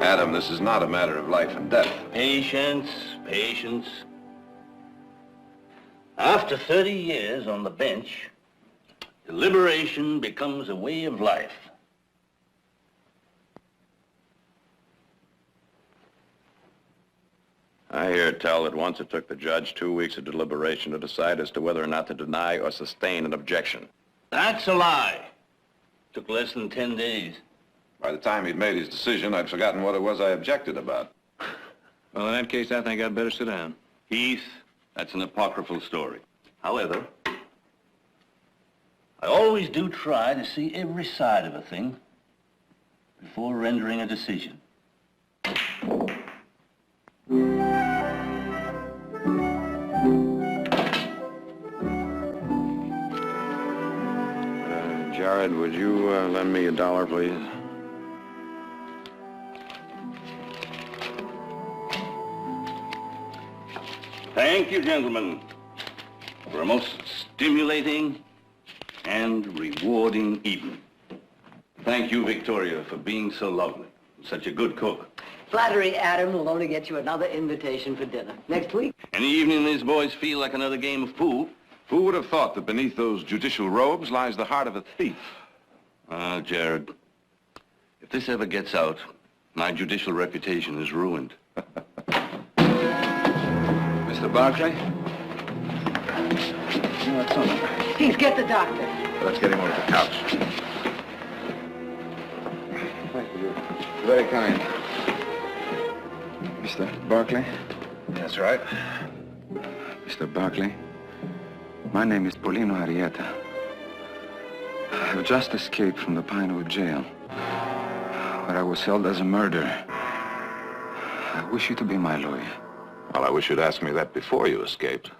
Adam, this is not a matter of life and death. Patience, patience. After 30 years on the bench, deliberation becomes a way of life. I hear tell that once it took the judge 2 weeks of deliberation to decide as to whether or not to deny or sustain an objection. That's a lie. Took less than 10 days. By the time he'd made his decision, I'd forgotten what it was I objected about. Well, in that case, I think I'd better sit down. Heath, that's an apocryphal story. However, I always do try to see every side of a thing before rendering a decision. Jared, would you lend me $1, please? Thank you, gentlemen, for a most stimulating and rewarding evening. Thank you, Victoria, for being so lovely, such a good cook. Flattery, Adam, will only get you another invitation for dinner. Next week? Any evening these boys feel like another game of pool. Who would have thought that beneath those judicial robes lies the heart of a thief? Ah, Jared, if this ever gets out, my judicial reputation is ruined. Mr. Barclay? What's on it? Please get the doctor. Let's get him over to the couch. Thank you. Very kind. Mr. Barclay? That's right. Mr. Barclay, my name is Polino Arrieta. I have just escaped from the Pinewood jail, where I was held as a murderer. I wish you to be my lawyer. Well, I wish you'd asked me that before you escaped.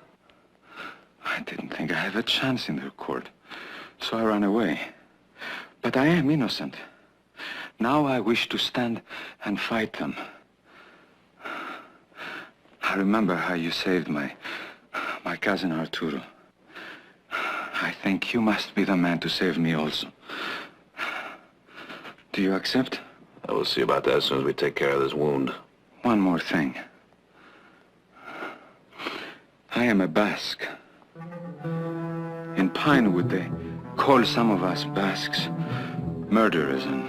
I didn't think I had a chance in their court, so I ran away. But I am innocent. Now I wish to stand and fight them. I remember how you saved my cousin Arturo. I think you must be the man to save me also. Do you accept? I will see about that as soon as we take care of this wound. One more thing. I am a Basque. In Pinewood, they call some of us Basques murderers and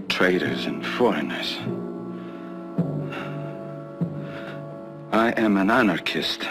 traitors and foreigners. I am an anarchist.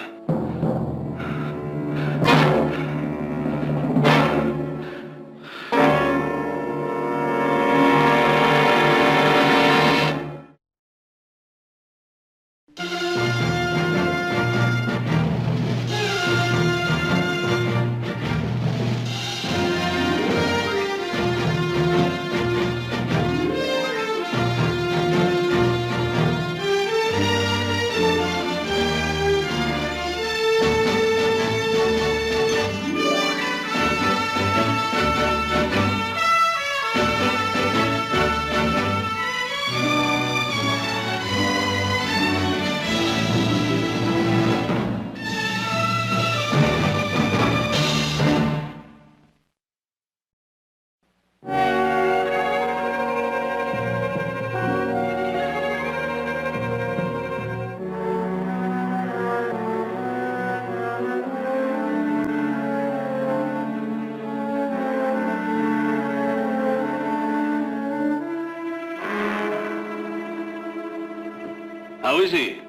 How is he?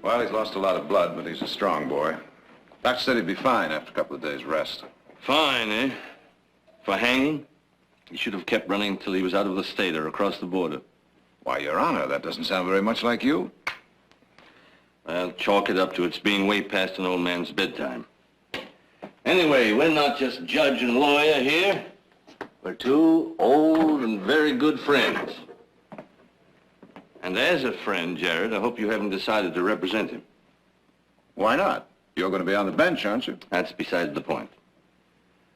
Well, he's lost a lot of blood, but he's a strong boy. Doctor said he'd be fine after a couple of days' rest. Fine, eh? For hanging? He should have kept running until he was out of the state or across the border. Why, Your Honor, that doesn't sound very much like you. I'll chalk it up to it's being way past an old man's bedtime. Anyway, we're not just judge and lawyer here. We're two old and very good friends. And as a friend, Jared, I hope you haven't decided to represent him. Why not? You're going to be on the bench, aren't you? That's beside the point.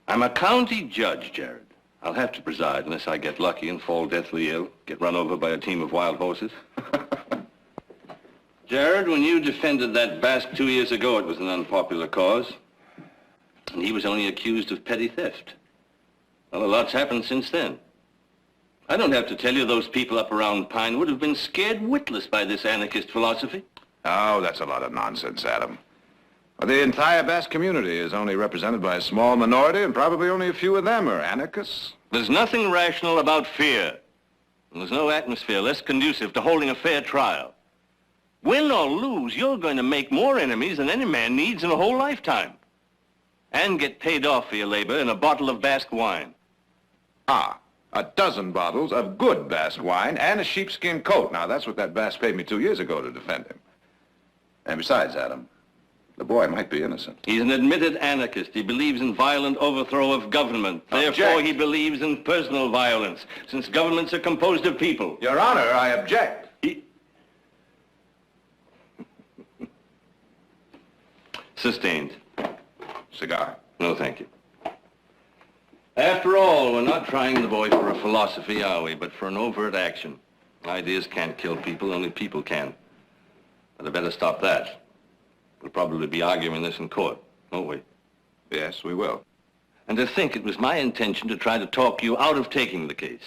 I'm a county judge, Jared. I'll have to preside unless I get lucky and fall deathly ill, get run over by a team of wild horses. Jared, when you defended that Basque 2 years ago, it was an unpopular cause. And he was only accused of petty theft. Well, a lot's happened since then. I don't have to tell you those people up around Pinewood have been scared witless by this anarchist philosophy. Oh, that's a lot of nonsense, Adam. Well, the entire Basque community is only represented by a small minority, and probably only a few of them are anarchists. There's nothing rational about fear. And there's no atmosphere less conducive to holding a fair trial. Win or lose, you're going to make more enemies than any man needs in a whole lifetime. And get paid off for your labor in a bottle of Basque wine. Ah, a dozen bottles of good Basque wine and a sheepskin coat. Now, that's what that Basque paid me 2 years ago to defend him. And besides, Adam, the boy might be innocent. He's an admitted anarchist. He believes in violent overthrow of government. Object. Therefore, he believes in personal violence, since governments are composed of people. Your Honor, I object. Sustained. Cigar. No, thank you. After all, we're not trying the boy for a philosophy, are we? But for an overt action. Ideas can't kill people, only people can. But I better stop that. We'll probably be arguing this in court, won't we? Yes, we will. And to think it was my intention to try to talk you out of taking the case.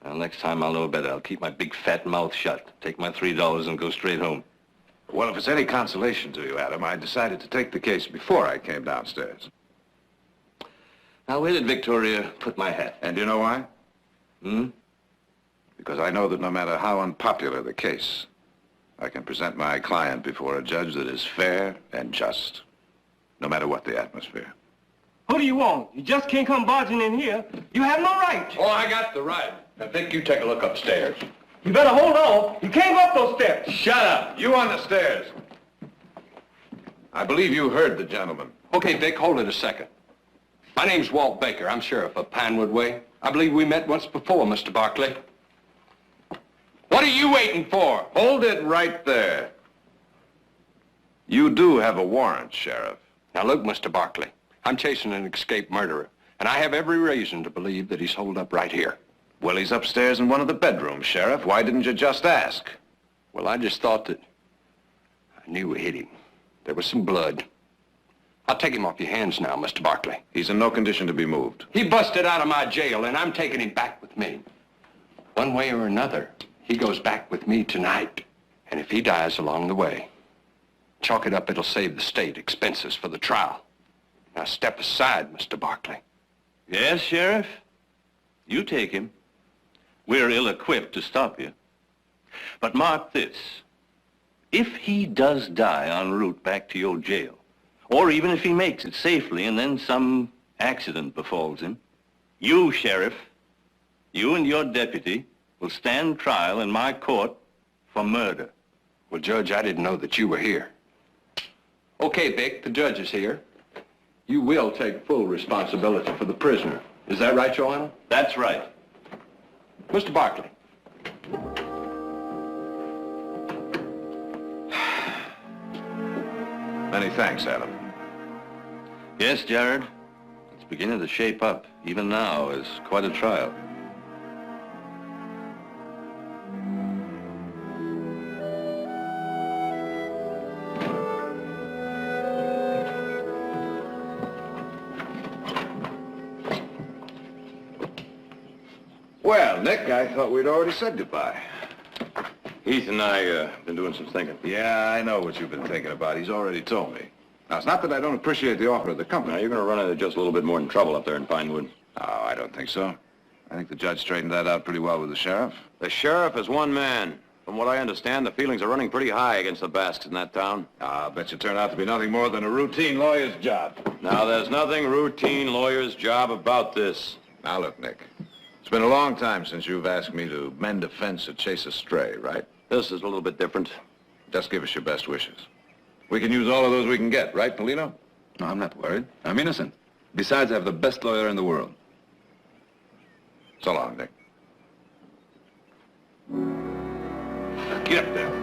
Well, next time I'll know better. I'll keep my big fat mouth shut, take my $3 and go straight home. Well, if it's any consolation to you, Adam, I decided to take the case before I came downstairs. Now, where did Victoria put my hat? And you know why? Because I know that no matter how unpopular the case, I can present my client before a judge that is fair and just, no matter what the atmosphere. What do you want? You just can't come barging in here. You have no right. Oh, I got the right. I think you take a look upstairs. You better hold on. You can't go up those steps. Shut up! You on the stairs. I believe you heard the gentleman. Okay, Vic, hold it a second. My name's Walt Baker. I'm sheriff of Pinewood Way. I believe we met once before, Mr. Barkley. What are you waiting for? Hold it right there. You do have a warrant, Sheriff. Now look, Mr. Barkley, I'm chasing an escaped murderer, and I have every reason to believe that he's holed up right here. Well, he's upstairs in one of the bedrooms, Sheriff. Why didn't you just ask? Well, I just thought that I knew we hit him. There was some blood. I'll take him off your hands now, Mr. Barkley. He's in no condition to be moved. He busted out of my jail, and I'm taking him back with me. One way or another, he goes back with me tonight. And if he dies along the way, chalk it up, it'll save the state expenses for the trial. Now step aside, Mr. Barkley. Yes, Sheriff? You take him. We're ill-equipped to stop you. But mark this. If he does die en route back to your jail, or even if he makes it safely and then some accident befalls him, you, Sheriff, you and your deputy will stand trial in my court for murder. Well, Judge, I didn't know that you were here. Okay, Vic, the judge is here. You will take full responsibility for the prisoner. Is that right, Your Honor? That's right. Mr. Barkley. Many thanks, Adam. Yes, Jared. It's beginning to shape up, even now, as quite a trial. Well, Nick, I thought we'd already said goodbye. Heath and I been doing some thinking. Yeah, I know what you've been thinking about. He's already told me. Now, it's not that I don't appreciate the offer of the company. Now, you're going to run into just a little bit more than trouble up there in Pinewood. Oh, I don't think so. I think the judge straightened that out pretty well with the sheriff. The sheriff is one man. From what I understand, the feelings are running pretty high against the Basques in that town. I'll bet you turned out to be nothing more than a routine lawyer's job. Now, there's nothing routine lawyer's job about this. Now, look, Nick. It's been a long time since you've asked me to mend a fence or chase a stray, right? This is a little bit different. Just give us your best wishes. We can use all of those we can get, right, Polino? No, I'm not worried. I'm innocent. Besides, I have the best lawyer in the world. So long, Nick. Get up there.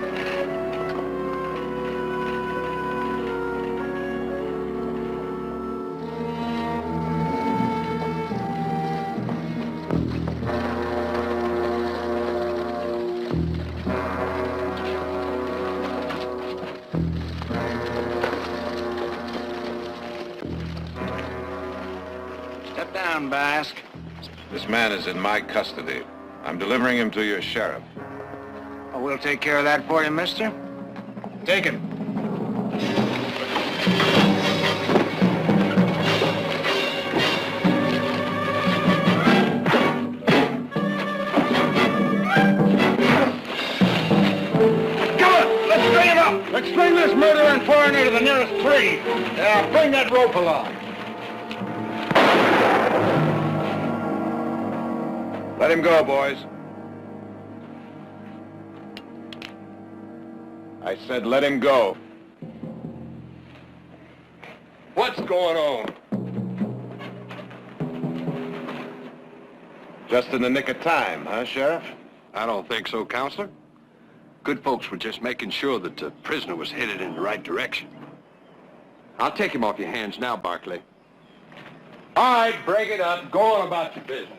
Step down, Basque. This man is in my custody. I'm delivering him to your sheriff. Oh, we'll take care of that for you, mister. Take him. Let's string this murdering foreigner to the nearest tree. Yeah, bring that rope along. Let him go, boys. I said let him go. What's going on? Just in the nick of time, huh, Sheriff? I don't think so, Counselor. Good folks were just making sure that the prisoner was headed in the right direction. I'll take him off your hands now, Barkley. All right, break it up. Go on about your business.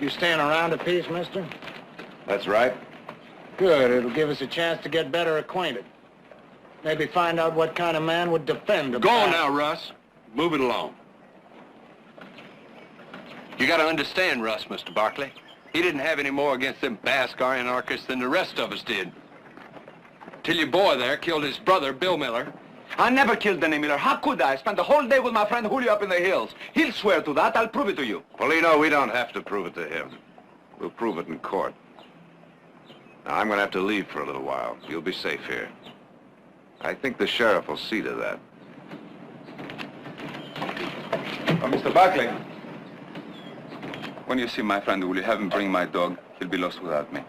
You staying around a piece, mister? That's right. Good. It'll give us a chance to get better acquainted. Maybe find out what kind of man would defend a... Go on now, Russ. Move it along. You gotta understand Russ, Mr. Barkley. He didn't have any more against them Basque anarchists than the rest of us did. Till your boy there killed his brother, Bill Miller. I never killed Denny Miller. How could I? I spent the whole day with my friend Julio up in the hills. He'll swear to that. I'll prove it to you. Polino, we don't have to prove it to him. We'll prove it in court. Now, I'm gonna have to leave for a little while. You'll be safe here. I think the sheriff will see to that. Oh, Mr. Barkley. When you see my friend, will you have him bring my dog? He'll be lost without me.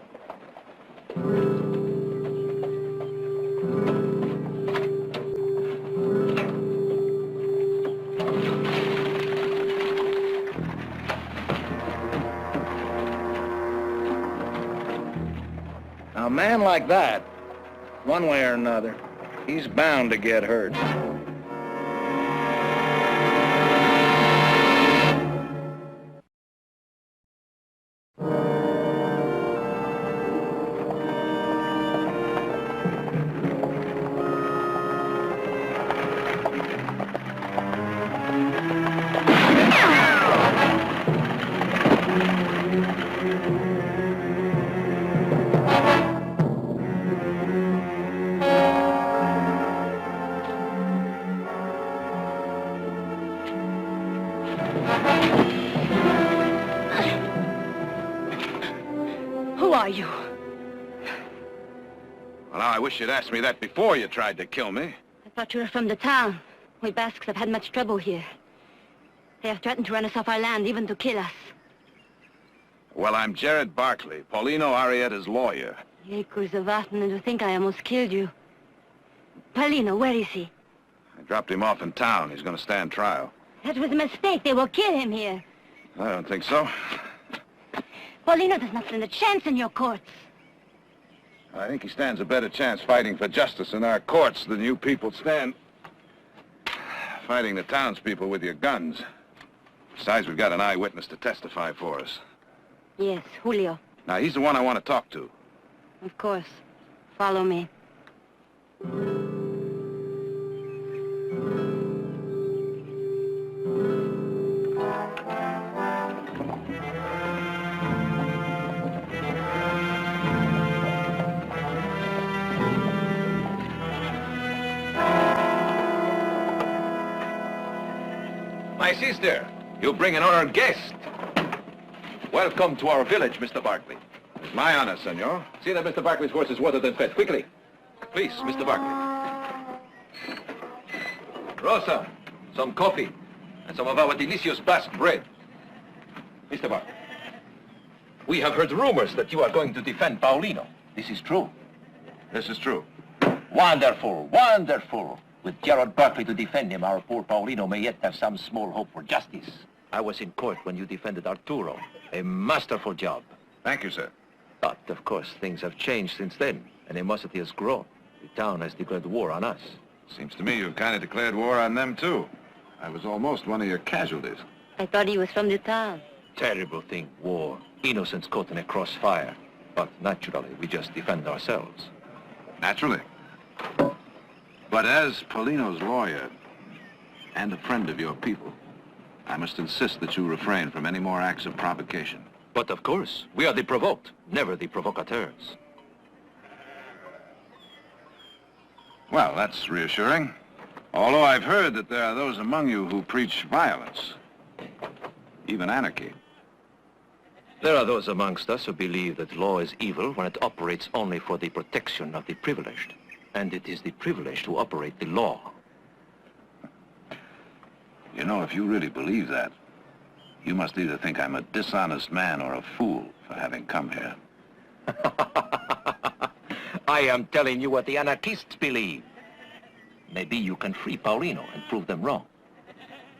Now, a man like that, one way or another, he's bound to get hurt. Who are you? Well, now, I wish you'd asked me that before you tried to kill me. I thought you were from the town. We Basques have had much trouble here. They have threatened to run us off our land, even to kill us. Well, I'm Jared Barkley, Paulino Arrieta's lawyer. And to think I almost killed you. Paulino, where is he? I dropped him off in town. He's going to stand trial. That was a mistake. They will kill him here. I don't think so. Paulino does not stand a chance in your courts. I think he stands a better chance fighting for justice in our courts than you people stand fighting the townspeople with your guns. Besides, we've got an eyewitness to testify for us. Yes, Julio. Now, he's the one I want to talk to. Of course. Follow me. My sister, you bring an honored guest. Welcome to our village, Mr. Barkley. It's my honor, senor. See that Mr. Barkley's horse is watered and fed. Quickly. Please, Mr. Barkley. Rosa, some coffee, and some of our delicious Basque bread. Mr. Barkley, we have heard rumors that you are going to defend Paulino. This is true. This is true. Wonderful, wonderful. With Gerard Barkley to defend him, our poor Paulino may yet have some small hope for justice. I was in court when you defended Arturo. A masterful job. Thank you, sir. But, of course, things have changed since then. Animosity has grown. The town has declared war on us. Seems to me you've kind of declared war on them, too. I was almost one of your casualties. I thought he was from the town. Terrible thing, war. Innocents caught in a crossfire. But naturally, we just defend ourselves. Naturally. But as Paulino's lawyer and a friend of your people, I must insist that you refrain from any more acts of provocation. But of course, we are the provoked, never the provocateurs. Well, that's reassuring. Although I've heard that there are those among you who preach violence, even anarchy. There are those amongst us who believe that law is evil when it operates only for the protection of the privileged. And it is the privileged who operate the law. You know, if you really believe that, you must either think I'm a dishonest man or a fool for having come here. I am telling you what the anarchists believe. Maybe you can free Paulino and prove them wrong.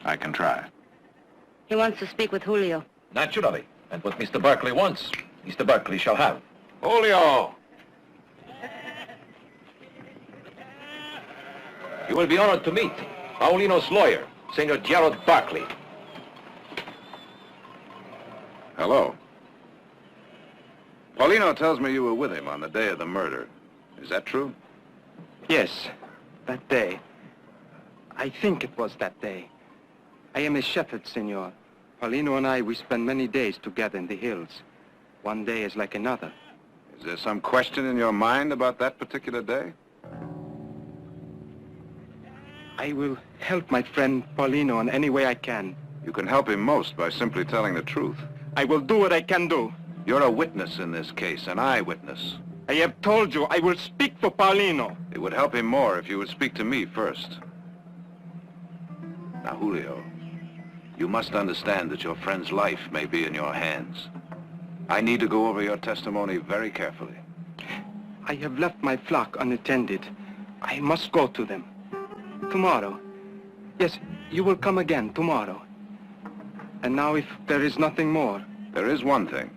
I can try. He wants to speak with Julio. Naturally. And what Mr. Barkley wants, Mr. Barkley shall have. Julio! You will be honored to meet Paulino's lawyer, Senor Gerard Barkley. Hello. Paulino tells me you were with him on the day of the murder. Is that true? Yes, that day. I think it was that day. I am a shepherd, senor. Paulino and I, we spend many days together in the hills. One day is like another. Is there some question in your mind about that particular day? I will help my friend Paulino in any way I can. You can help him most by simply telling the truth. I will do what I can do. You're a witness in this case, an eyewitness. I have told you I will speak for Paulino. It would help him more if you would speak to me first. Now, Julio, you must understand that your friend's life may be in your hands. I need to go over your testimony very carefully. I have left my flock unattended. I must go to them. Tomorrow. Yes, you will come again tomorrow. And now if there is nothing more. There is one thing.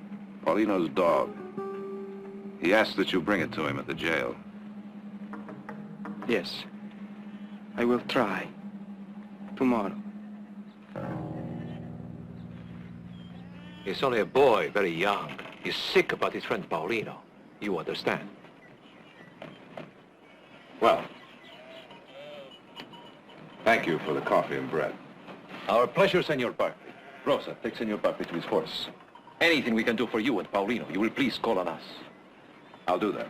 Paulino's dog. He asked that you bring it to him at the jail. Yes. I will try. Tomorrow. He's only a boy, very young. He's sick about his friend Paulino. You understand? Well, thank you for the coffee and bread. Our pleasure, Senor Barkley. Rosa, take Senor Barkley to his horse. Anything we can do for you and Paulino, you will please call on us. I'll do that.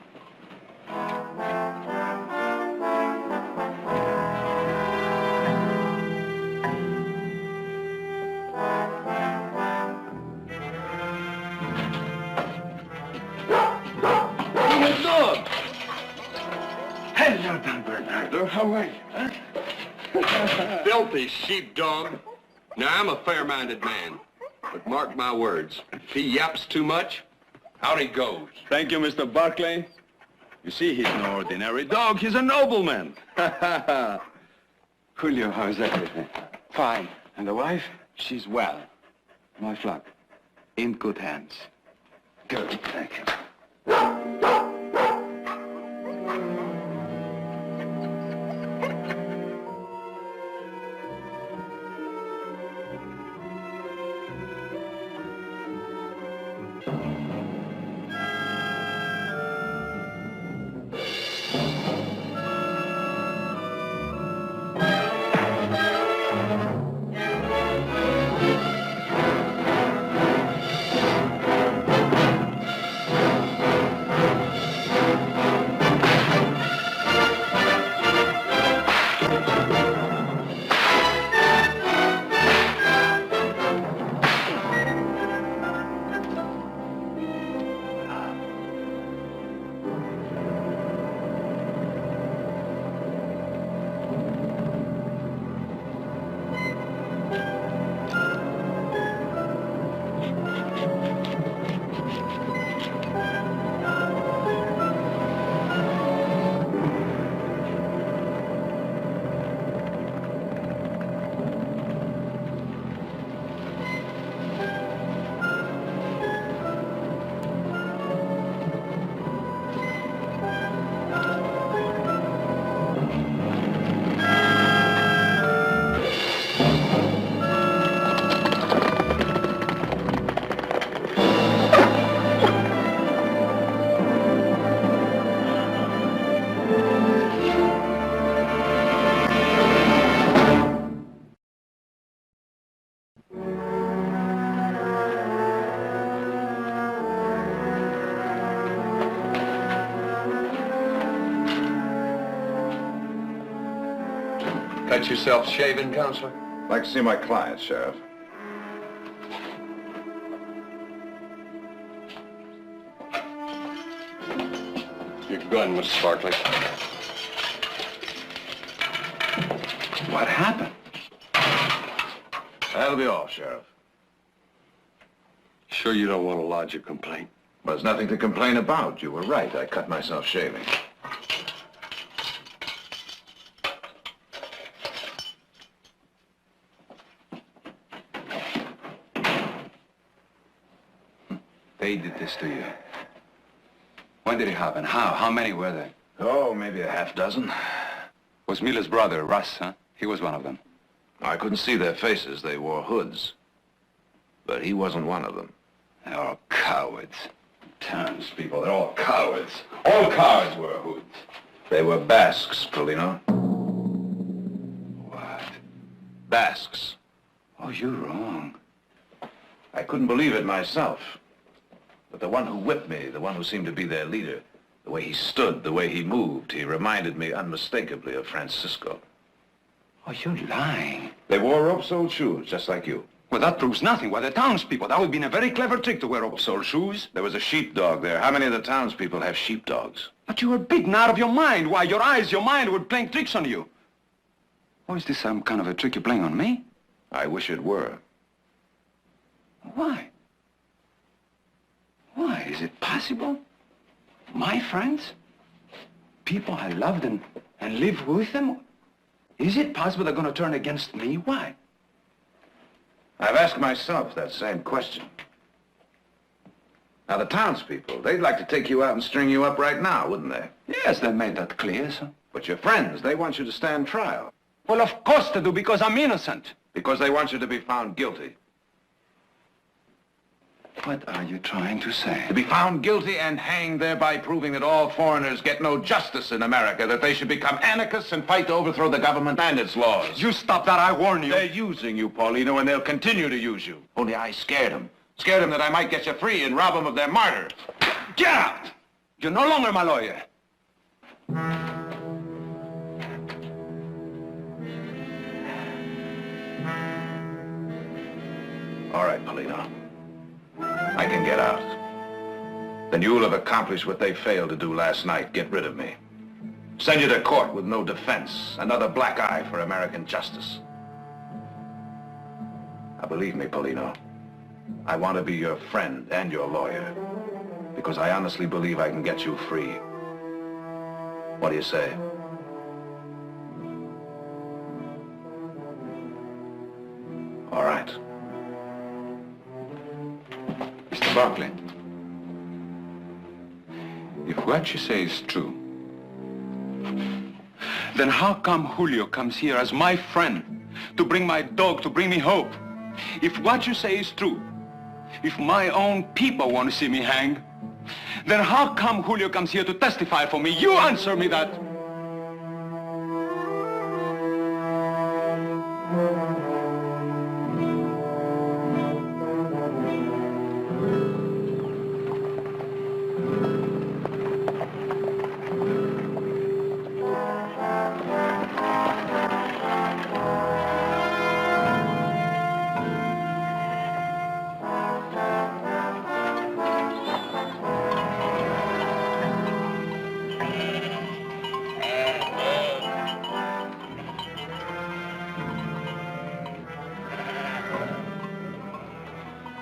Dog! Hello, Don Bernardo. How are you? Filthy sheepdog. Now, I'm a fair-minded man. But mark my words, if he yaps too much, out he goes. Thank you, Mr. Barkley. You see, he's no ordinary dog. He's a nobleman. Julio, how's everything? Fine. And the wife? She's well. My flock? In good hands. Good, thank you. Got yourself shaven, Counselor? I'd like to see my client, Sheriff. Your gun, Mr. Barkley. What happened? That'll be all, Sheriff. Sure you don't want to lodge a complaint? There's nothing to complain about. You were right. I cut myself shaving. They did this to you. When did it happen? How? How many were there? Oh, maybe a half dozen. Was Miller's brother, Russ, huh? He was one of them. I couldn't see their faces. They wore hoods. But he wasn't one of them. They're all cowards. Townspeople, they're all cowards. All cowards wear hoods. They were Basques, Polino. What? Basques. Oh, you're wrong. I couldn't believe it myself. But the one who whipped me, the one who seemed to be their leader, the way he stood, the way he moved, he reminded me unmistakably of Francisco. Oh, you're lying. They wore rope-soled shoes, just like you. Well, that proves nothing. Well, the townspeople, that would have been a very clever trick to wear rope-soled shoes. There was a sheepdog there. How many of the townspeople have sheepdogs? But you were beaten out of your mind. Why, your eyes, your mind were playing tricks on you. Oh, is this some kind of a trick you're playing on me? I wish it were. Why? Why? Is it possible? My friends? People I loved and lived with them? Is it possible they're going to turn against me? Why? I've asked myself that same question. Now, the townspeople, they'd like to take you out and string you up right now, wouldn't they? Yes, they made that clear, sir. But your friends, they want you to stand trial. Well, of course they do, because I'm innocent. Because they want you to be found guilty. What are you trying to say? To be found guilty and hanged, thereby proving that all foreigners get no justice in America, that they should become anarchists and fight to overthrow the government and its laws. You stop that, I warn you. They're using you, Paulino, and they'll continue to use you. Only I scared them. Scared them that I might get you free and rob them of their martyr. Get out! You're no longer my lawyer. All right, Paulino. I can get out. Then you'll have accomplished what they failed to do last night. Get rid of me. Send you to court with no defense. Another black eye for American justice. Now, believe me, Paulino, I want to be your friend and your lawyer, because I honestly believe I can get you free. What do you say? All right. Mr. Barkley, if what you say is true, then how come Julio comes here as my friend to bring my dog, to bring me hope? If what you say is true, if my own people want to see me hang, then how come Julio comes here to testify for me? You answer me that.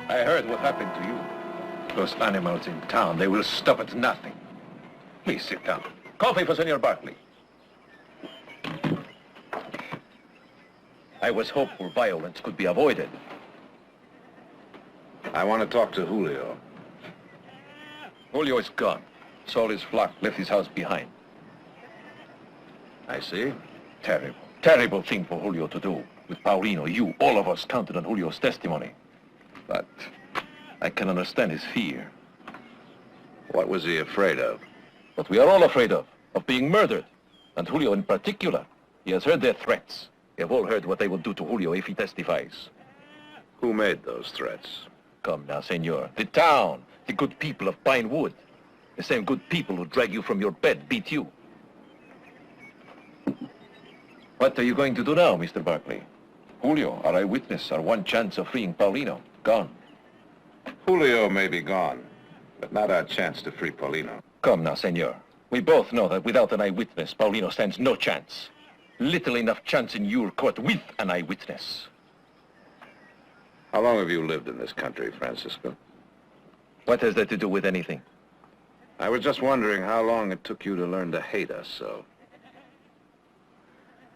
I heard what happened to you. Those animals in town, they will stop at nothing. Please sit down. Coffee for Senor Barkley. I was hopeful violence could be avoided. I want to talk to Julio. Julio is gone. Sold his flock, left his house behind. I see. Terrible, terrible thing for Julio to do. With Paulino, you, all of us counted on Julio's testimony. But I can understand his fear. What was he afraid of? What we are all afraid of being murdered. And Julio in particular. He has heard their threats. We have all heard what they will do to Julio if he testifies. Who made those threats? Come now, senor. The town, the good people of Pine Wood. The same good people who drag you from your bed beat you. What are you going to do now, Mr. Barkley? Julio, our eyewitness, our one chance of freeing Paulino, gone. Julio may be gone, but not our chance to free Paulino. Come now, senor. We both know that without an eyewitness, Paulino stands no chance. Little enough chance in your court with an eyewitness. How long have you lived in this country, Francisco? What has that to do with anything? I was just wondering how long it took you to learn to hate us so.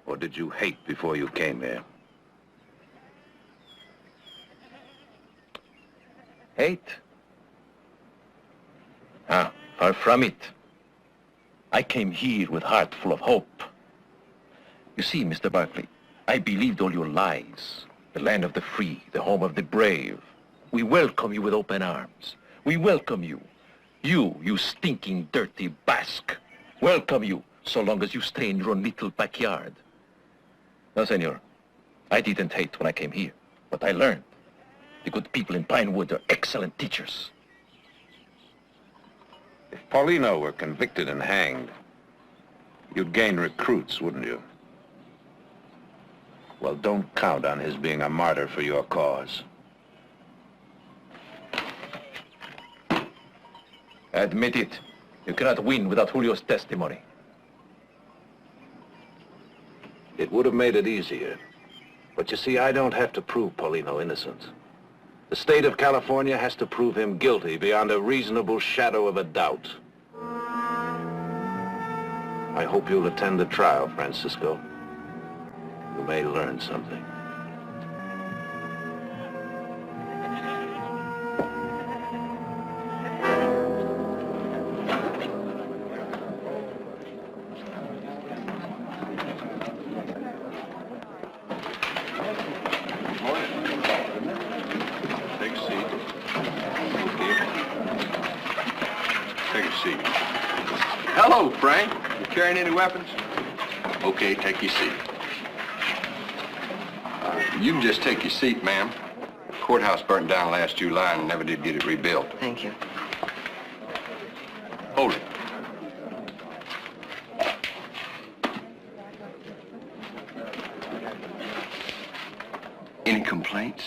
Or did you hate before you came here? Hate? Ah, far from it. I came here with heart full of hope. You see, Mr. Barkley, I believed all your lies. The land of the free, the home of the brave. We welcome you with open arms. We welcome you. You stinking, dirty Basque. Welcome you, so long as you stay in your own little backyard. No, senor. I didn't hate when I came here, but I learned. The good people in Pinewood are excellent teachers. If Paulino were convicted and hanged, you'd gain recruits, wouldn't you? Well, don't count on his being a martyr for your cause. Admit it. You cannot win without Julio's testimony. It would have made it easier. But you see, I don't have to prove Paulino innocent. The state of California has to prove him guilty beyond a reasonable shadow of a doubt. I hope you'll attend the trial, Francisco. You may learn something. Hello, Frank. You carrying any weapons? Okay, take your seat. You can just take your seat, ma'am. The courthouse burnt down last July and never did get it rebuilt. Thank you. Hold it. Any complaints?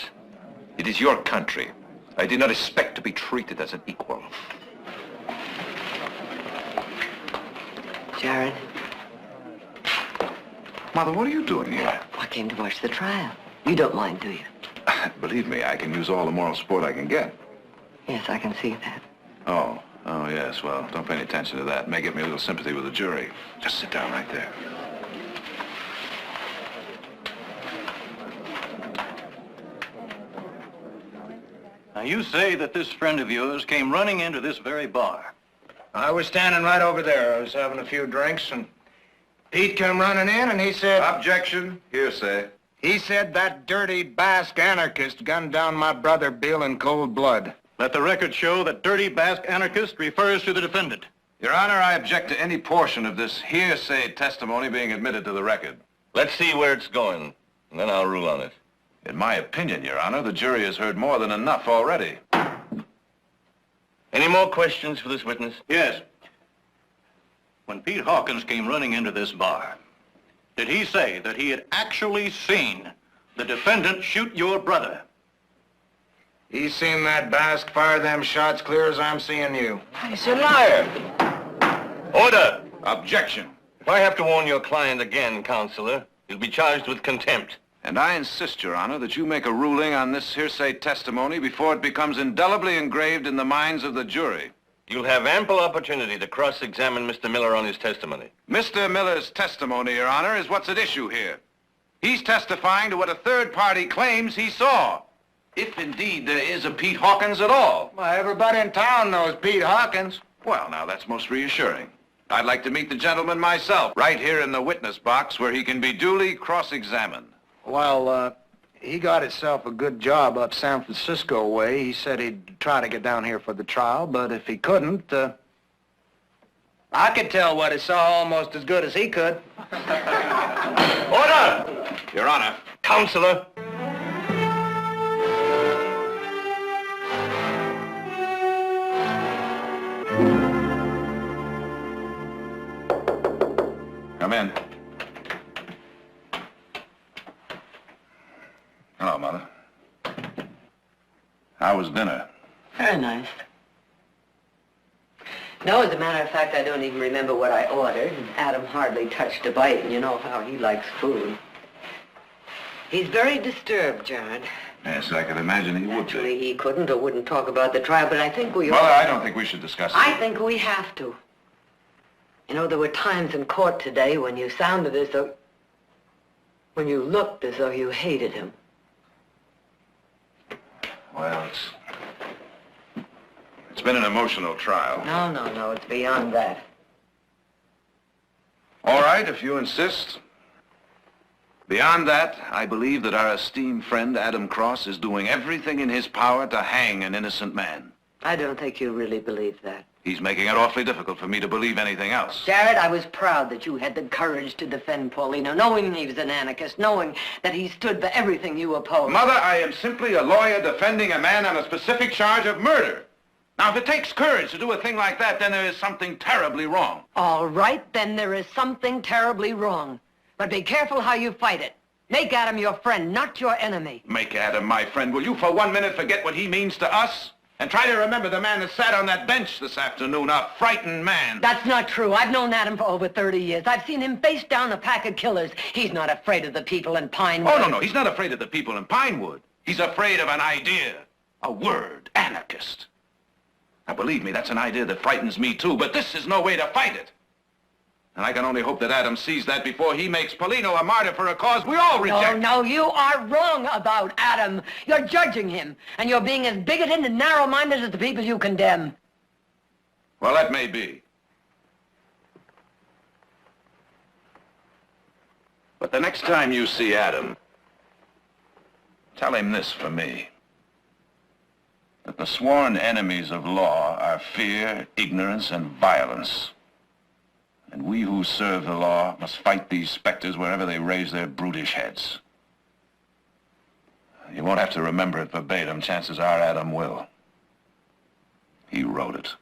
It is your country. I did not expect to be treated as an equal. Jared, Mother, what are you doing here? I came to watch the trial. You don't mind, do you? Believe me, I can use all the moral support I can get. Yes, I can see that. Oh, yes, well, don't pay any attention to that. It may get me a little sympathy with the jury. Just sit down right there. Now, you say that this friend of yours came running into this very bar. I was standing right over there. I was having a few drinks, and Pete came running in, and he said... Objection. Hearsay. He said that dirty Basque anarchist gunned down my brother Bill in cold blood. Let the record show that dirty Basque anarchist refers to the defendant. Your Honor, I object to any portion of this hearsay testimony being admitted to the record. Let's see where it's going, and then I'll rule on it. In my opinion, Your Honor, the jury has heard more than enough already. Any more questions for this witness? Yes. When Pete Hawkins came running into this bar, did he say that he had actually seen the defendant shoot your brother? He seen that Basque fire them shots clear as I'm seeing you. He's a liar. Order! Objection. If I have to warn your client again, Counselor, he'll be charged with contempt. And I insist, Your Honor, that you make a ruling on this hearsay testimony before it becomes indelibly engraved in the minds of the jury. You'll have ample opportunity to cross-examine Mr. Miller on his testimony. Mr. Miller's testimony, Your Honor, is what's at issue here. He's testifying to what a third party claims he saw. If indeed there is a Pete Hawkins at all. Well, everybody in town knows Pete Hawkins. Well, now, that's most reassuring. I'd like to meet the gentleman myself, right here in the witness box where he can be duly cross-examined. Well, he got himself a good job up San Francisco way. He said he'd try to get down here for the trial, but if he couldn't, I could tell what he saw almost as good as he could. Order! Your Honor. Counselor! Come in. Hello, Mother. How was dinner? Very nice. No, as a matter of fact, I don't even remember what I ordered. Adam hardly touched a bite, and you know how he likes food. He's very disturbed, Gerard. Yes, I can imagine he would Actually, be. he couldn't or wouldn't talk about the trial, but I think we... Mother, I don't think we should discuss it. I think we have to. You know, there were times in court today when you sounded as though... when you looked as though you hated him. Well, it's been an emotional trial. No, it's beyond that. All right, if you insist. Beyond that, I believe that our esteemed friend Adam Cross is doing everything in his power to hang an innocent man. I don't think you really believe that. He's making it awfully difficult for me to believe anything else. Jared, I was proud that you had the courage to defend Paulino, knowing he was an anarchist, knowing that he stood for everything you opposed. Mother, I am simply a lawyer defending a man on a specific charge of murder. Now, if it takes courage to do a thing like that, then there is something terribly wrong. All right, then there is something terribly wrong. But be careful how you fight it. Make Adam your friend, not your enemy. Make Adam my friend. Will you for 1 minute forget what he means to us? And try to remember the man that sat on that bench this afternoon, a frightened man. That's not true. I've known Adam for over 30 years. I've seen him face down a pack of killers. He's not afraid of the people in Pinewood. Oh, no, he's not afraid of the people in Pinewood. He's afraid of an idea, a word, anarchist. Now, believe me, that's an idea that frightens me, too, but this is no way to fight it. And I can only hope that Adam sees that before he makes Paulino a martyr for a cause we all reject. No, you are wrong about Adam. You're judging him, and you're being as bigoted and narrow-minded as the people you condemn. Well, that may be. But the next time you see Adam, tell him this for me. That the sworn enemies of law are fear, ignorance, and violence. And we who serve the law must fight these specters wherever they raise their brutish heads. You won't have to remember it verbatim. Chances are Adam will. He wrote it.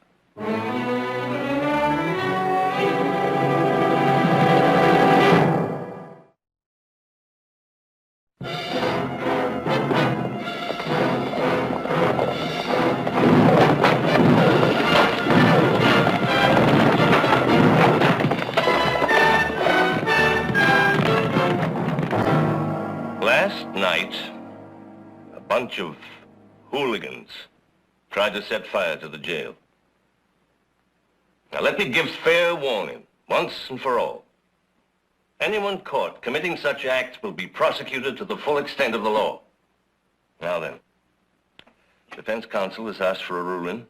Last night, a bunch of hooligans tried to set fire to the jail. Now let me give fair warning, once and for all. Anyone caught committing such acts will be prosecuted to the full extent of the law. Now then, defense counsel has asked for a ruling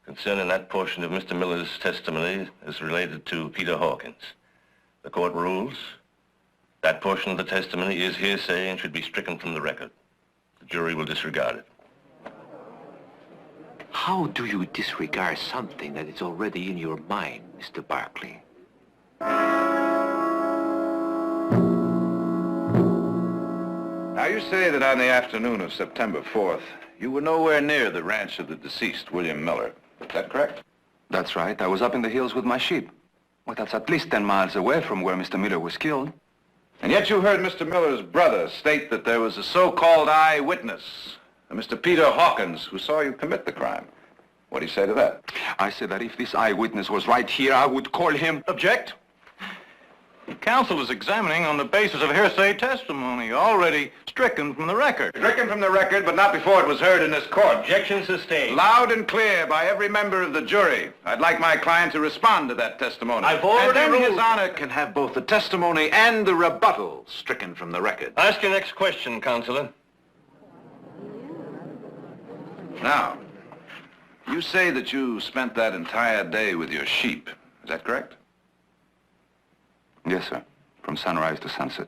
concerning that portion of Mr. Miller's testimony as related to Peter Hawkins. The court rules that portion of the testimony is hearsay and should be stricken from the record. The jury will disregard it. How do you disregard something that is already in your mind, Mr. Barkley? Now, you say that on the afternoon of September 4th, you were nowhere near the ranch of the deceased, William Miller. Is that correct? That's right. I was up in the hills with my sheep. Well, that's at least 10 miles away from where Mr. Miller was killed. And yet you heard Mr. Miller's brother state that there was a so-called eyewitness, a Mr. Peter Hawkins, who saw you commit the crime. What do you say to that? I said that if this eyewitness was right here, I would call him... Object. Counsel is examining on the basis of hearsay testimony, already stricken from the record. Stricken from the record, but not before it was heard in this court. Objection sustained. Loud and clear by every member of the jury. I'd like my client to respond to that testimony. I've already and then ruled. His Honor can have both the testimony and the rebuttal stricken from the record. Ask your next question, Counselor. Now, you say that you spent that entire day with your sheep. Is that correct? Yes, sir. From sunrise to sunset.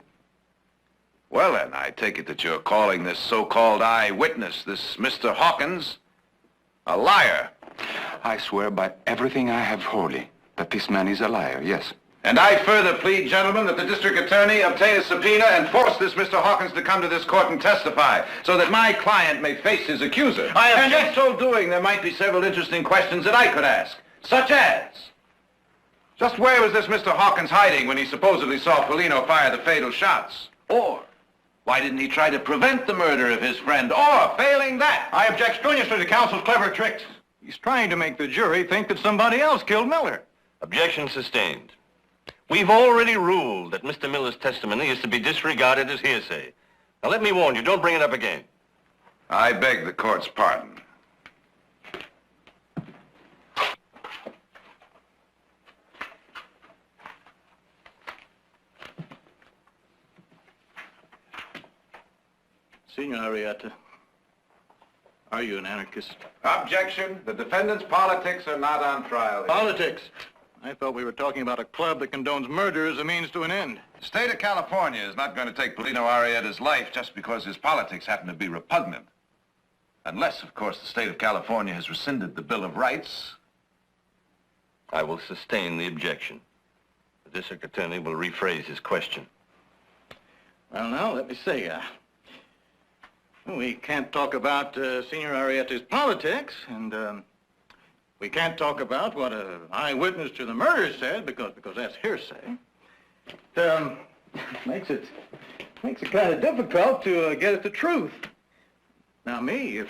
Well, then, I take it that you're calling this so-called eyewitness, this Mr. Hawkins, a liar. I swear by everything I have holy that this man is a liar, yes. And I further plead, gentlemen, that the district attorney obtain a subpoena and force this Mr. Hawkins to come to this court and testify, so that my client may face his accuser. And in so doing, there might be several interesting questions that I could ask, such as... just where was this Mr. Hawkins hiding when he supposedly saw Paulino fire the fatal shots? Or, Why didn't he try to prevent the murder of his friend? Or, failing that... I object strenuously to counsel's clever tricks. He's trying to make the jury think that somebody else killed Miller. Objection sustained. We've already ruled that Mr. Miller's testimony is to be disregarded as hearsay. Now let me warn you, don't bring it up again. I beg the court's pardon. Senor Arrieta, are you an anarchist? Objection. The defendant's politics are not on trial. Politics? I thought we were talking about a club that condones murder as a means to an end. The state of California is not going to take Polino Arrieta's life just because his politics happen to be repugnant. Unless, of course, the state of California has rescinded the Bill of Rights. I will sustain the objection. The district attorney will rephrase his question. Well, now, let me say, we can't talk about Senor Arrieta's politics, and we can't talk about what an eyewitness to the murder said, because that's hearsay. It makes it kind of difficult to get at the truth. Now, me,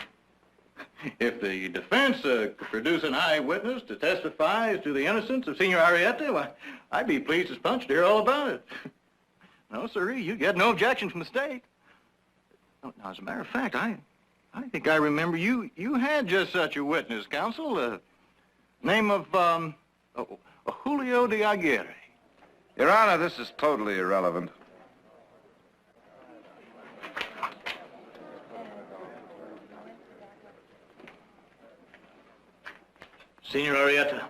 if the defense could produce an eyewitness to testify as to the innocence of Senor Arrieta, why, I'd be pleased as punch to hear all about it. No, sirree, you get no objection from the state. Now, as a matter of fact, I think I remember you had just such a witness, counsel. Name of Julio de Aguirre. Your Honor, this is totally irrelevant. Senor Arrieta,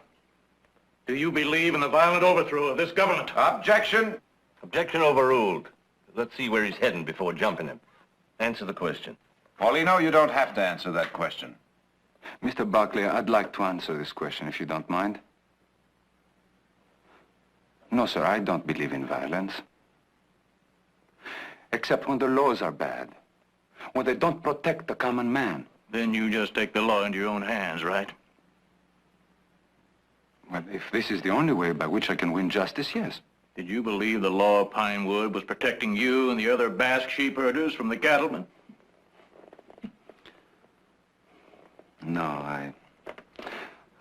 do you believe in the violent overthrow of this government? Objection. Objection overruled. Let's see where he's heading before jumping him. Answer the question. Paulino, you don't have to answer that question. Mr. Buckley, I'd like to answer this question, if you don't mind. No, sir, I don't believe in violence. Except when the laws are bad. When they don't protect the common man. Then you just take the law into your own hands, right? Well, if this is the only way by which I can win justice, yes. Did you believe the law of Pinewood was protecting you and the other Basque sheep herders from the cattlemen? No,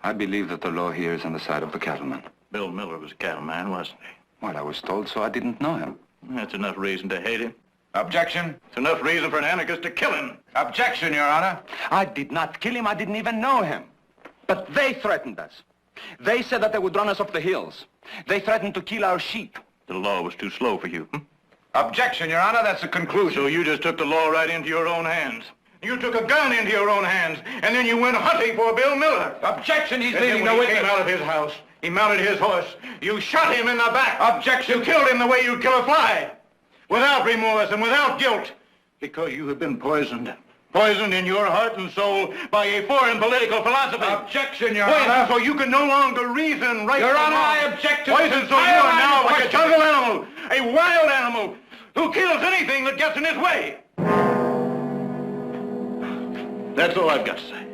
I believe that the law here is on the side of the cattleman. Bill Miller was a cattleman, wasn't he? Well, I was told so. I didn't know him. That's enough reason to hate him. Objection. It's enough reason for an anarchist to kill him. Objection, Your Honor. I did not kill him. I didn't even know him. But they threatened us. They said that they would run us off the hills. They threatened to kill our sheep. The law was too slow for you. Objection, Your Honor. That's a conclusion. So you just took the law right into your own hands. You took a gun into your own hands, and then you went hunting for Bill Miller. Objection, he's and leading then the when he witness. came out of his house, he mounted his horse. You shot him in the back. Objection. You killed him the way you'd kill a fly. Without remorse and without guilt. Because you have been poisoned. Poisoned in your heart and soul by a foreign political philosophy. Objection, Your Poison Honor. so you can no longer reason right Your from Honor, wrong. I object to Poison this so you entire are now line of like a questioning. jungle animal, a wild animal, who kills anything that gets in his way. That's all I've got to say.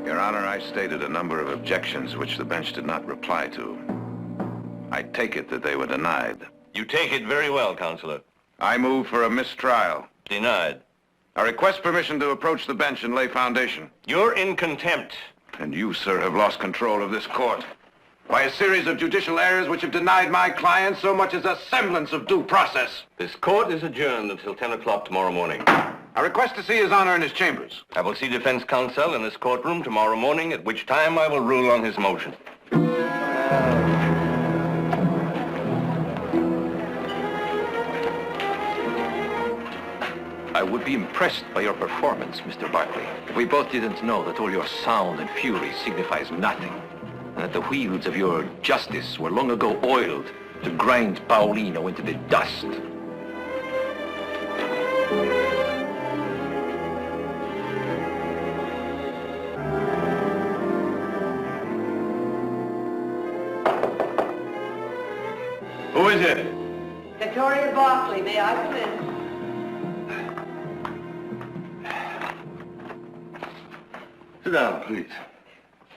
Your Honor, I stated a number of objections which the bench did not reply to. I take it that they were denied. You take it very well, Counselor. I move for a mistrial. Denied. I request permission to approach the bench and lay foundation. You're in contempt. And you, sir, have lost control of this court by a series of judicial errors which have denied my client so much as a semblance of due process. This court is adjourned until 10 o'clock tomorrow morning. I request to see His Honor in his chambers. I will see defense counsel in this courtroom tomorrow morning, at which time I will rule on his motion. I would be impressed by your performance, Mr. Barkley, if we both didn't know that all your sound and fury signifies nothing, and that the wheels of your justice were long ago oiled to grind Paulino into the dust. Who is it? Victoria Barkley, may I come in? Sit down, please.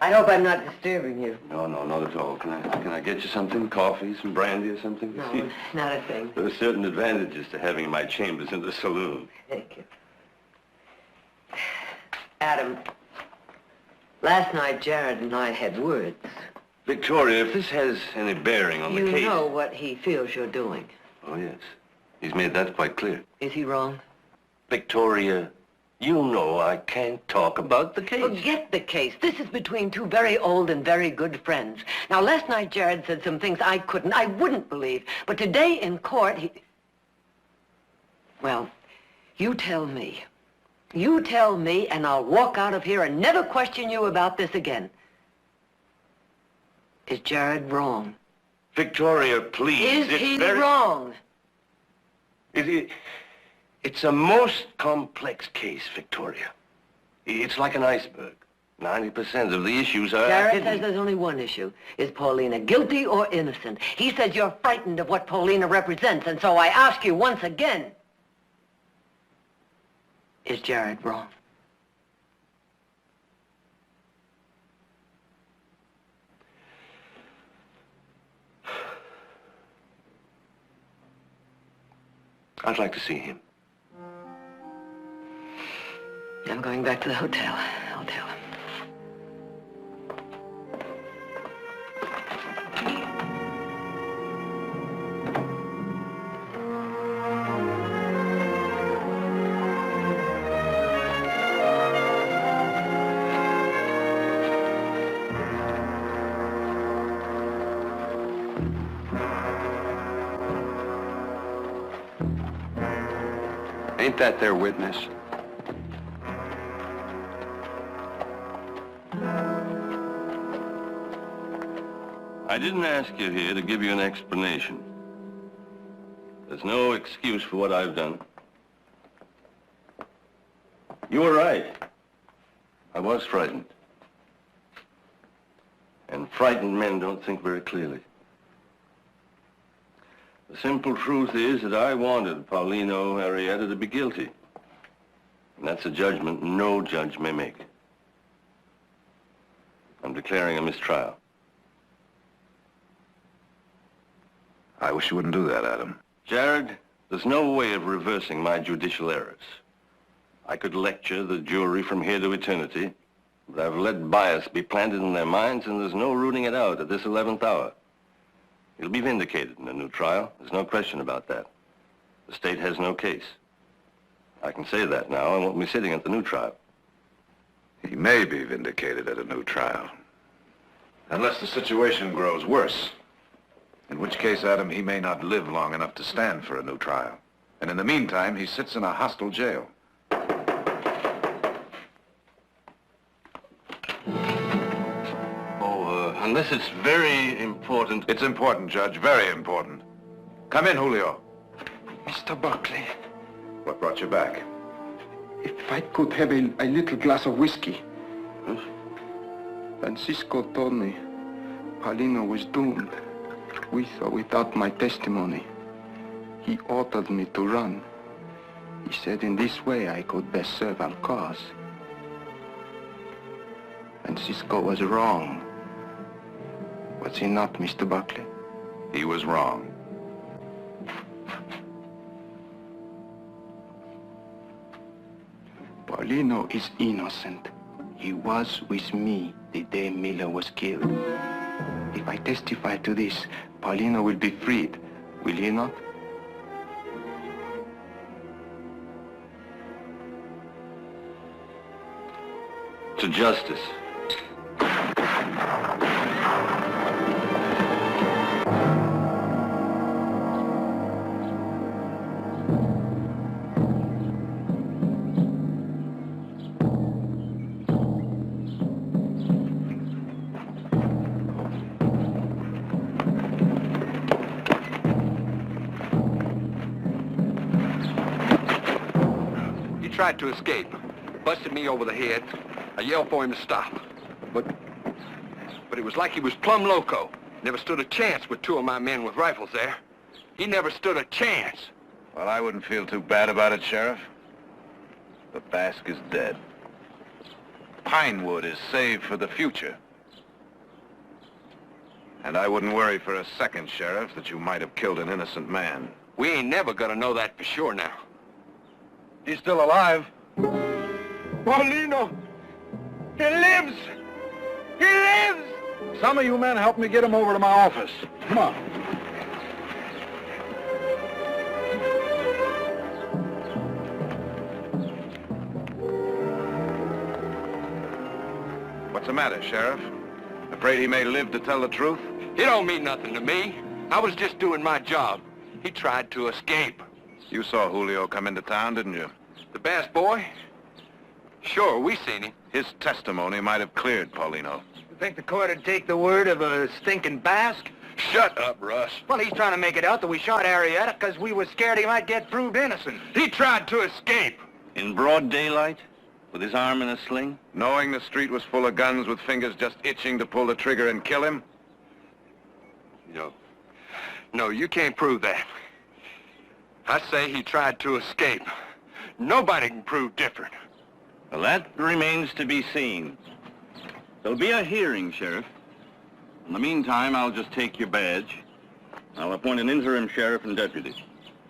I hope I'm not disturbing you. No, not at all. Can I get you something? Coffee, some brandy or something? No, not a thing. There are certain advantages to having my chambers in the saloon. Thank you. Adam, last night Jared and I had words. Victoria, if this has any bearing on the case... You know what he feels you're doing. Oh, yes. He's made that quite clear. Is he wrong? Victoria, you know I can't talk about the case. Forget the case. This is between two very old and very good friends. Now, last night Jared said some things I wouldn't believe. But today in court, he... Well, you tell me. You tell me, and I'll walk out of here and never question you about this again. Is Jared wrong? Victoria, please. Is he wrong? It's a most complex case, Victoria. It's like an iceberg. 90% of the issues are Jared hidden. says there's only one issue. Is Paulina guilty or innocent? He says you're frightened of what Paulina represents, and so I ask you once again. Is Jared wrong? I'd like to see him. I'm going back to the hotel. I'll tell him. Ain't that their witness? I didn't ask you here to give you an explanation. There's no excuse for what I've done. You were right. I was frightened. And frightened men don't think very clearly. The simple truth is that I wanted Paulino Arrieta to be guilty. And that's a judgment no judge may make. I'm declaring a mistrial. I wish you wouldn't do that, Adam. Jared, there's no way of reversing my judicial errors. I could lecture the jury from here to eternity, but I've let bias be planted in their minds, and there's no rooting it out at this 11th hour. He'll be vindicated in a new trial. There's no question about that. The state has no case. I can say that now. I won't be sitting at the new trial. He may be vindicated at a new trial. Unless the situation grows worse. In which case, Adam, he may not live long enough to stand for a new trial. And in the meantime, he sits in a hostile jail. Unless it's very important... It's important, Judge, very important. Come in, Julio. Mr. Buckley. What brought you back? If I could have a little glass of whiskey. Huh? Francisco told me Paulino was doomed, with or without my testimony. He ordered me to run. He said in this way I could best serve our cause. Francisco was wrong. Was he not, Mr. Buckley? He was wrong. Paulino is innocent. He was with me the day Miller was killed. If I testify to this, Paulino will be freed, will he not? To justice. Tried to escape. Busted me over the head. I yelled for him to stop. But it was like he was plumb loco. Never stood a chance with two of my men with rifles there. He never stood a chance. Well, I wouldn't feel too bad about it, Sheriff. The Basque is dead. Pinewood is saved for the future. And I wouldn't worry for a second, Sheriff, that you might have killed an innocent man. We ain't never gonna know that for sure now. He's still alive. Paulino! He lives! He lives! Some of you men help me get him over to my office. Come on. What's the matter, Sheriff? Afraid he may live to tell the truth? It don't mean nothing to me. I was just doing my job. He tried to escape. You saw Julio come into town, didn't you? The bass boy? Sure, we seen him. His testimony might have cleared Paulino. You think the court would take the word of a stinking Basque? Shut up, Russ. Well, he's trying to make it out that we shot Arrieta because we were scared he might get proved innocent. He tried to escape. In broad daylight? With his arm in a sling? Knowing the street was full of guns with fingers just itching to pull the trigger and kill him? No, you can't prove that. I say he tried to escape. Nobody can prove different. Well, that remains to be seen. There'll be a hearing, Sheriff. In the meantime, I'll just take your badge. I'll appoint an interim sheriff and deputy.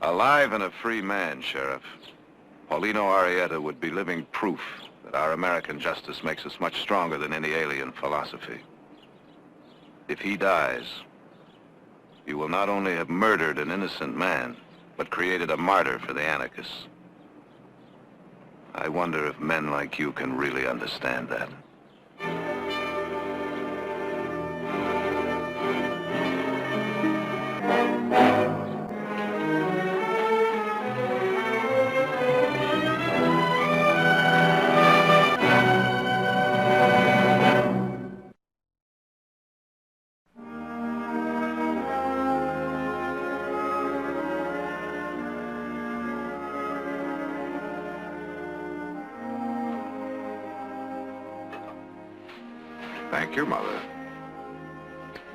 Alive and a free man, Sheriff. Paulino Arrieta would be living proof that our American justice makes us much stronger than any alien philosophy. If he dies, you will not only have murdered an innocent man, but created a martyr for the anarchists. I wonder if men like you can really understand that. Thank your mother.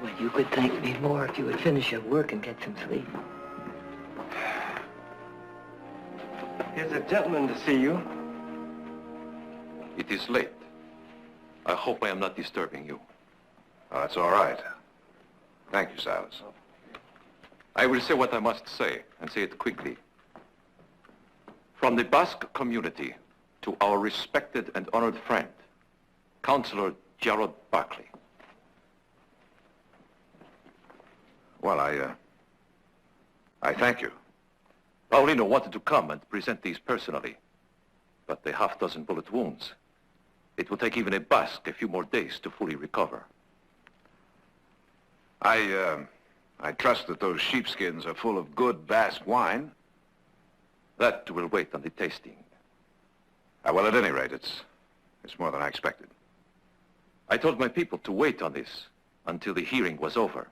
Well, you could thank me more if you would finish your work and get some sleep. Here's a gentleman to see you. It is late. I hope I am not disturbing you. Oh, that's all right. Thank you, Silas. I will say what I must say, and say it quickly. From the Basque community to our respected and honored friend, Councilor Gerard Barkley. Well, I thank you. Paulino wanted to come and present these personally, but the half-dozen bullet wounds. It will take even a Basque a few more days to fully recover. I trust that those sheepskins are full of good Basque wine. That will wait on the tasting. Well, at any rate, it's more than I expected. I told my people to wait on this until the hearing was over.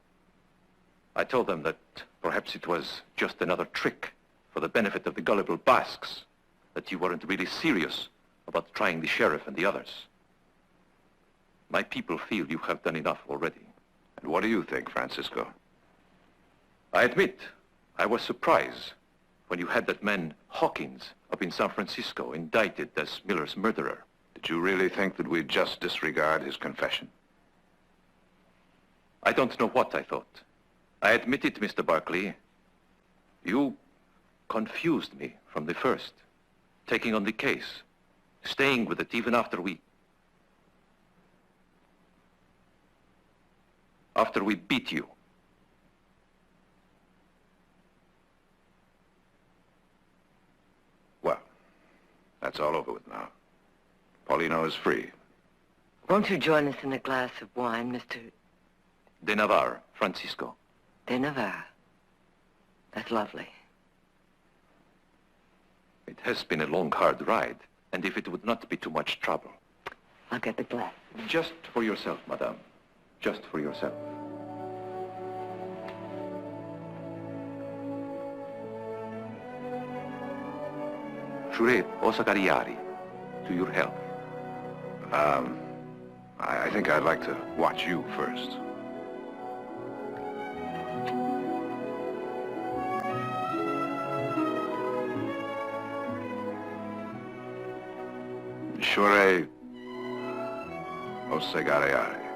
I told them that perhaps it was just another trick for the benefit of the gullible Basques, that you weren't really serious about trying the sheriff and the others. My people feel you have done enough already. And what do you think, Francisco? I admit, I was surprised when you had that man Hawkins up in San Francisco indicted as Miller's murderer. Did you really think that we'd just disregard his confession? I don't know what I thought. I admit it, Mr. Barkley. You confused me from the first, taking on the case, staying with it even after we beat you. Well, that's all over with now. Paulino is free. Won't you join us in a glass of wine, Mr. De Navarre, Francisco. De Navarre? That's lovely. It has been a long, hard ride, and if it would not be too much trouble. I'll get the glass. Just for yourself, madame. Just for yourself. Jure Osagariari, to your health. I think I'd like to watch you first. Jure Osagariari.